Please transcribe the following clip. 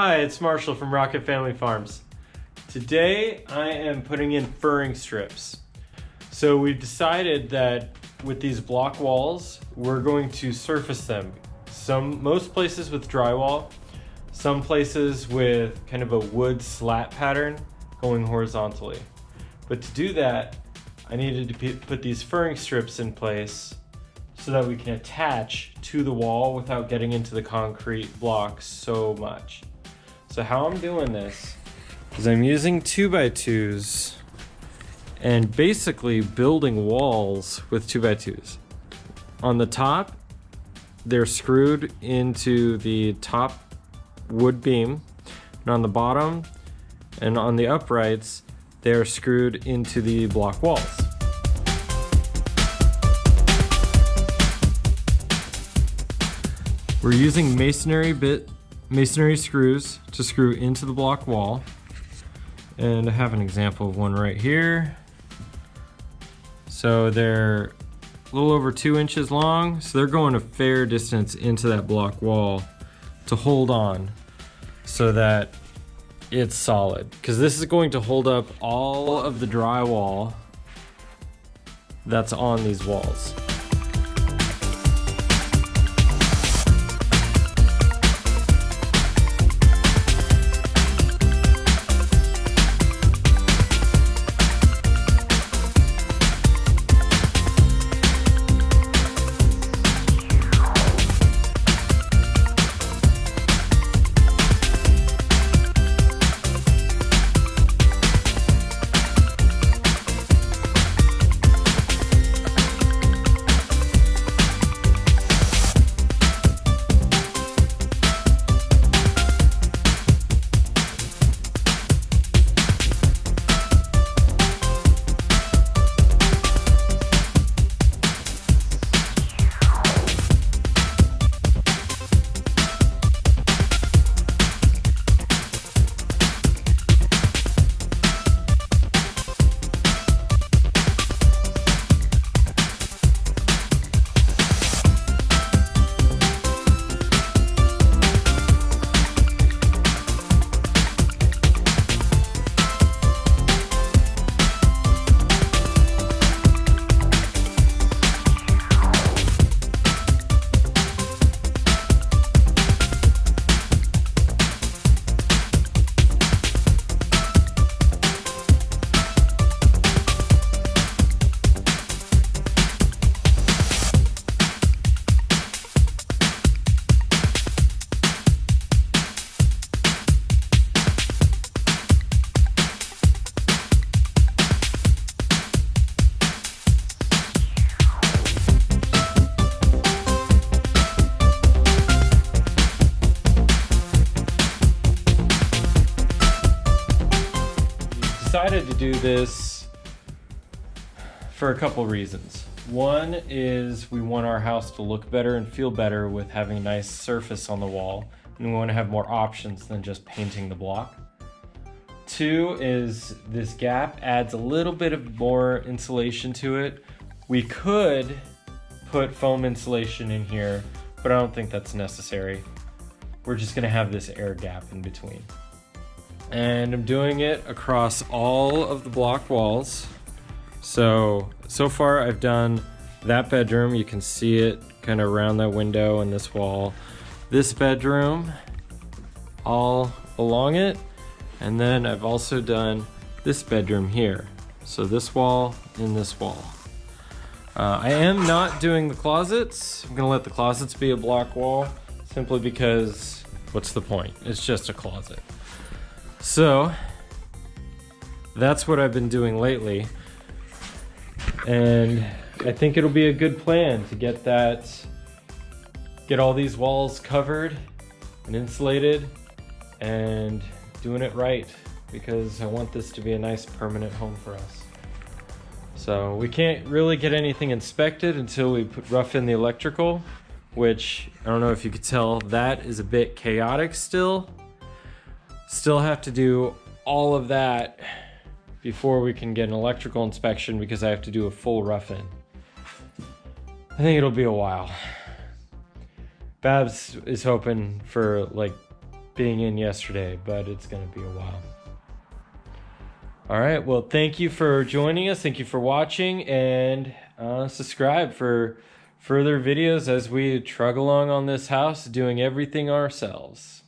Hi, it's Marshall from Rocket Family Farms. Today I am putting in furring strips. So we've decided that with these block walls, we're going to surface them. Most places with drywall, some places with kind of a wood slat pattern going horizontally. But to do that, I needed to put these furring strips in place so that we can attach to the wall without getting into the concrete blocks so much. So how I'm doing this is I'm using 2x2s and basically building walls with 2x2s. On the top, they're screwed into the top wood beam, and on the bottom and on the uprights, they're screwed into the block walls. We're using masonry screws to screw into the block wall. And I have an example of one right here. So they're a little over 2 inches long. So they're going a fair distance into that block wall to hold on so that it's solid. Because this is going to hold up all of the drywall that's on these walls. Decided to do this for a couple reasons. One is we want our house to look better and feel better with having a nice surface on the wall, and we want to have more options than just painting the block. Two is this gap adds a little bit of more insulation to it. We could put foam insulation in here, but I don't think that's necessary. We're just going to have this air gap in between. And I'm doing it across all of the block walls. So far I've done that bedroom. You can see it kind of around that window and this wall. This bedroom, all along it. And then I've also done this bedroom here. So this wall and this wall. I am not doing the closets. I'm gonna let the closets be a block wall simply because what's the point? It's just a closet. So that's what I've been doing lately, and I think it'll be a good plan to get all these walls covered and insulated and doing it right, because I want this to be a nice permanent home for us. So we can't really get anything inspected until we rough in the electrical, which I don't know if you could tell, that is a bit chaotic still. Still have to do all of that before we can get an electrical inspection because I have to do a full rough-in. I think it'll be a while. Babs is hoping for like being in yesterday, but it's going to be a while. All right, well, thank you for joining us. Thank you for watching, and subscribe for further videos as we trug along on this house doing everything ourselves.